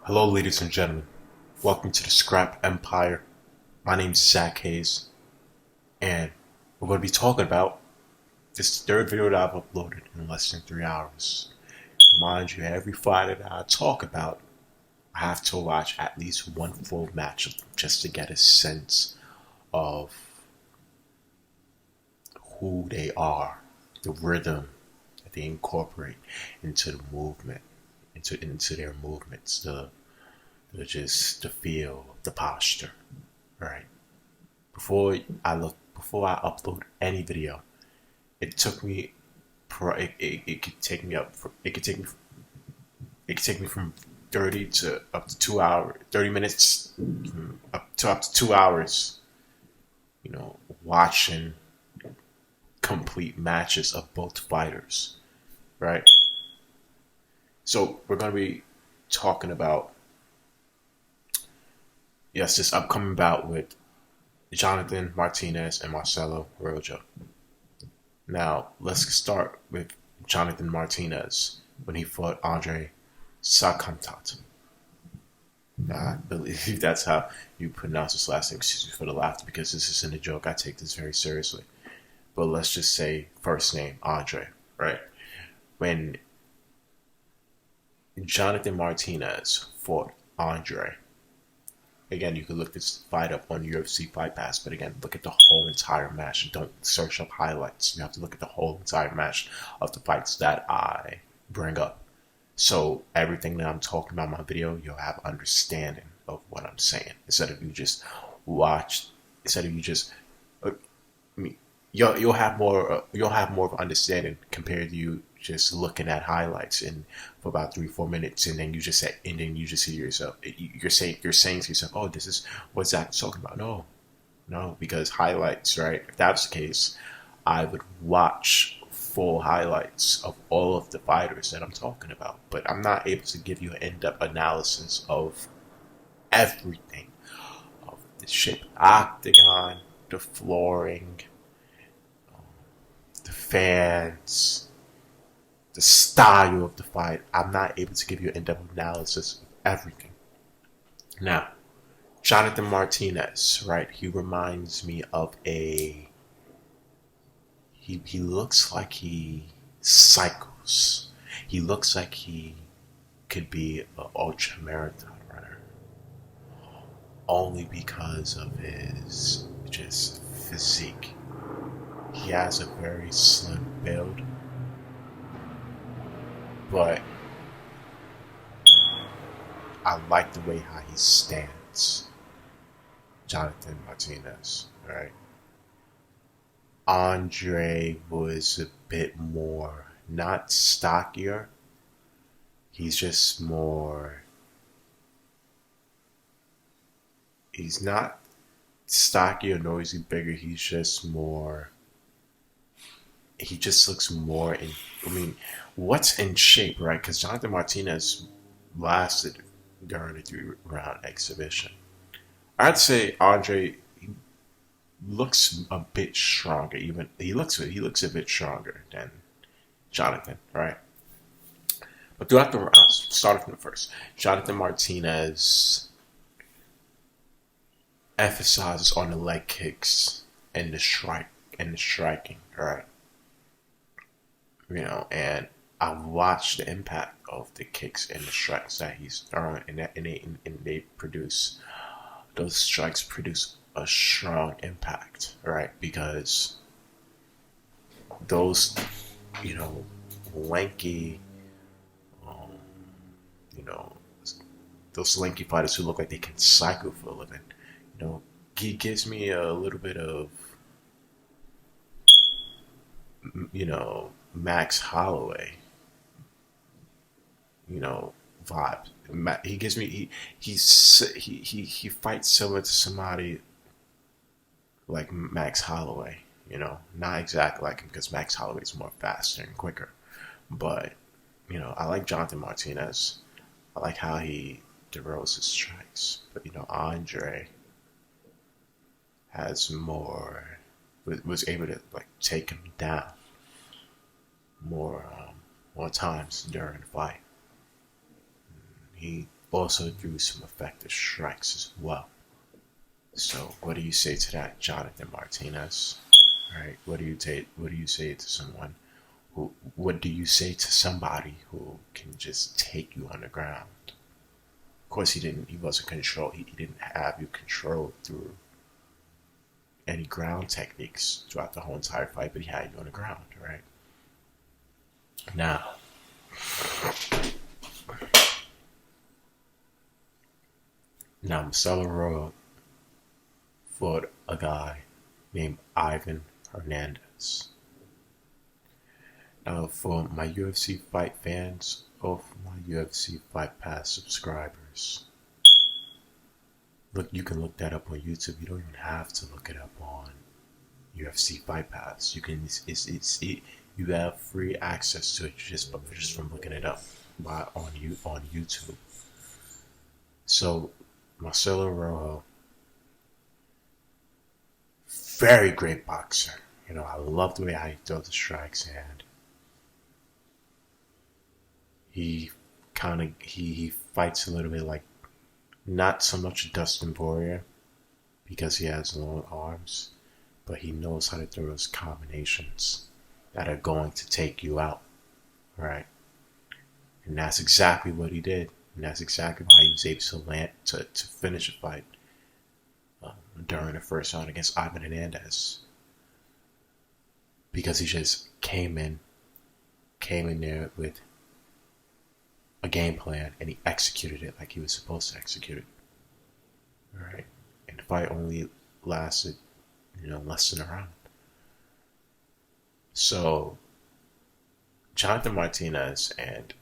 Hello, ladies and gentlemen. Welcome to the Scrap Empire. My name's Zach Hayes, and we're going to be talking about this third video that I've uploaded in less than 3 hours. Mind you, every fighter that I talk about, I have to watch at least one full match of them just to get a sense of who they are, the rhythm that they incorporate into the movement, into their movements, just the feel, the posture, right? Before I upload any video, it took me, it could take me it could take me from 30 to up to 2 hours, 30 minutes, up to 2 hours, watching complete matches of both fighters, right? So we're going to be talking about, yes, this upcoming bout with Jonathan Martinez and Marcelo Rojo. Now, let's start with Jonathan Martinez when he fought Andre Sakamtat. I believe that's how you pronounce his last name. Excuse me for the laughter, because this isn't a joke. I take this very seriously. But let's just say first name, Andre, right? When Jonathan Martinez fought Andre, again, you can look this fight up on UFC Fight Pass, but again, look at the whole entire match. Don't search up highlights. You have to look at the whole entire match of the fights that I bring up. So everything that I'm talking about in my video, you'll have understanding of what I'm saying. Instead of you just watch, instead of you just, I mean, you'll have more of an understanding compared to you just looking at highlights and for about 3-4 minutes, and then you just say, to yourself, you're saying to yourself, oh, this is what Zach's talking about. No, because highlights, right? If that's the case, I would watch full highlights of all of the fighters that I'm talking about, but I'm not able to give you an in-depth analysis of everything, of the shape, octagon, the flooring, the fans, the style of the fight. I'm not able to give you an in-depth analysis of everything. Now, Jonathan Martinez, right? He reminds me of he looks like he cycles. He looks like he could be an ultra marathon runner, only because of his just physique. He has a very slim build, but I like the way how he stands. Jonathan Martinez, right? Andre was a bit more, not stockier. He's just more, he's not stockier nor is he bigger. He's just more, he just looks more in, what's in shape, right? Because Jonathan Martinez lasted during the 3-round exhibition. I'd say Andre looks a bit stronger. Even he looks a bit stronger than Jonathan, right? But throughout the rounds, starting from the first, Jonathan Martinez emphasizes on the leg kicks and the striking, right? And I've watched the impact of the kicks and the strikes that he's throwing, and they produce, those strikes produce a strong impact, right? Because those, lanky, um, you know, those lanky fighters who look like they can cycle for a living, he gives me a little bit of, Max Holloway, vibe. He gives me he fights similar to somebody like Max Holloway. Not exactly like him, because Max Holloway is more faster and quicker. But I like Jonathan Martinez. I like how he throws his strikes. But Andre has more, was able to take him down more times during the fight. He also threw some effective strikes as well. So what do you say to that, Jonathan Martinez? Right? What do you say to someone who? What do you say to somebody who can just take you on the ground? Of course, he didn't. He wasn't control. He didn't have you controlled through any ground techniques throughout the whole entire fight, but he had you on the ground, right? Now, Marcelo Rojo fought a guy named Ivan Hernandez. Now, for my UFC fight fans or for my UFC Fight Pass subscribers, look, you can look that up on YouTube. You don't even have to look it up on UFC Fight Pass. You can, you have free access to it just from looking it up on YouTube. So, Marcelo Rojo, very great boxer. You know, I love the way how he throws the strikes, and he fights a little bit like not so much Dustin Poirier because he has long arms, but he knows how to throw those combinations that are going to take you out, right? And that's exactly what he did, and that's exactly why he was able to land to finish a fight during the first round against Ivan Hernandez, because he just came in there with a game plan and he executed it like he was supposed to execute it. All right, and the fight only lasted, less than a round. So Jonathan Martinez and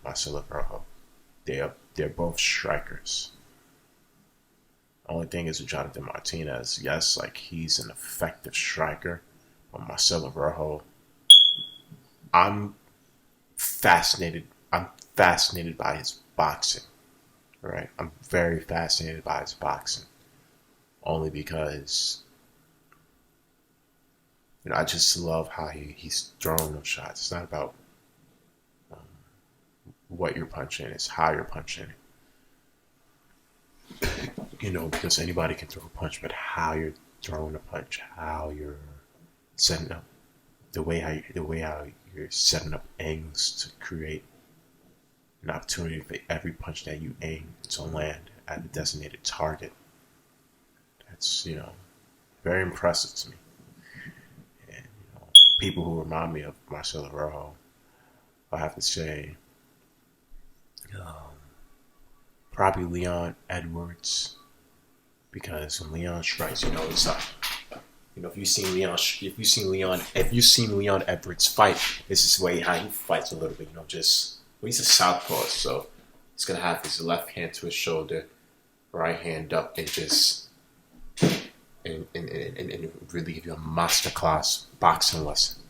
Marcelo Rojo, they're both strikers. Only thing is with Jonathan Martinez, yes, like he's an effective striker, but Marcelo Rojo, I'm fascinated by his boxing. Right? I'm very fascinated by his boxing. Only because I just love how he's throwing those shots. It's not about what you're punching, it's how you're punching. Because anybody can throw a punch, but how you're throwing a punch, how you're setting up, the way how you're setting up angles to create an opportunity for every punch that you aim to land at a designated target. That's, very impressive to me. And, people who remind me of Marcelo Rojo, I have to say, probably Leon Edwards, because when Leon strikes, it's up. If you've seen Leon Edwards fight, this is the way how he fights a little bit. He's a southpaw, so he's gonna have his left hand to his shoulder, right hand up, and just and really give you a masterclass boxing lesson.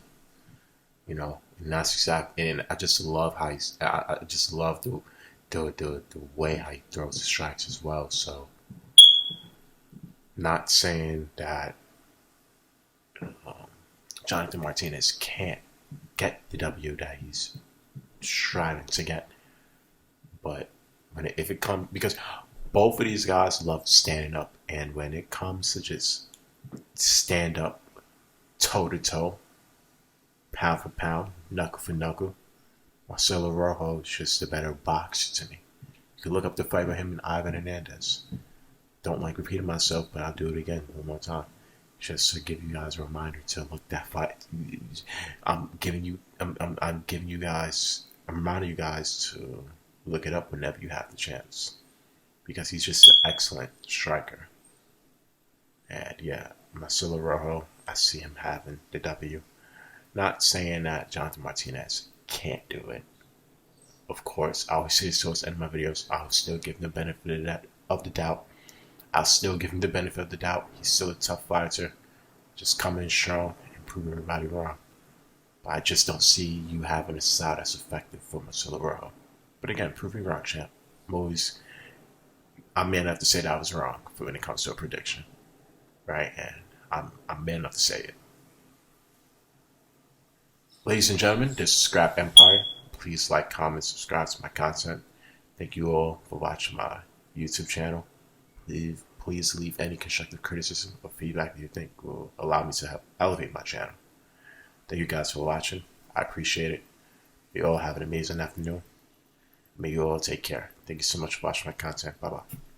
And that's exactly. And I just love how I just love the way how he throws the strikes as well. So, not saying that Jonathan Martinez can't get the W that he's striving to get, but if it comes, because both of these guys love standing up, and when it comes to just stand up, toe to toe, pound for pound, knuckle for knuckle, Marcelo Rojo is just a better boxer to me. You can look up the fight with him and Ivan Hernandez. Don't like repeating myself, but I'll do it again one more time, just to give you guys a reminder to look that fight. I'm reminding you guys to look it up whenever you have the chance, because he's just an excellent striker. And yeah, Marcelo Rojo, I see him having the W. Not saying that Jonathan Martinez can't do it. Of course, I always say this towards the end of my videos, I'll still give him the benefit of the doubt. I'll still give him the benefit of the doubt. He's still a tough fighter, just coming in strong and proving everybody wrong. But I just don't see you having a style that's effective for Marcelo Rojo. But again, prove me wrong, champ. I'm man enough to say that I was wrong when it comes to a prediction, right? And I'm man enough to say it. Ladies and gentlemen, this is Scrap Empire. Please like, comment, subscribe to my content. Thank you all for watching my YouTube channel. Please leave any constructive criticism or feedback that you think will allow me to help elevate my channel. Thank you guys for watching. I appreciate it. You all have an amazing afternoon. May you all take care. Thank you so much for watching my content. Bye-bye.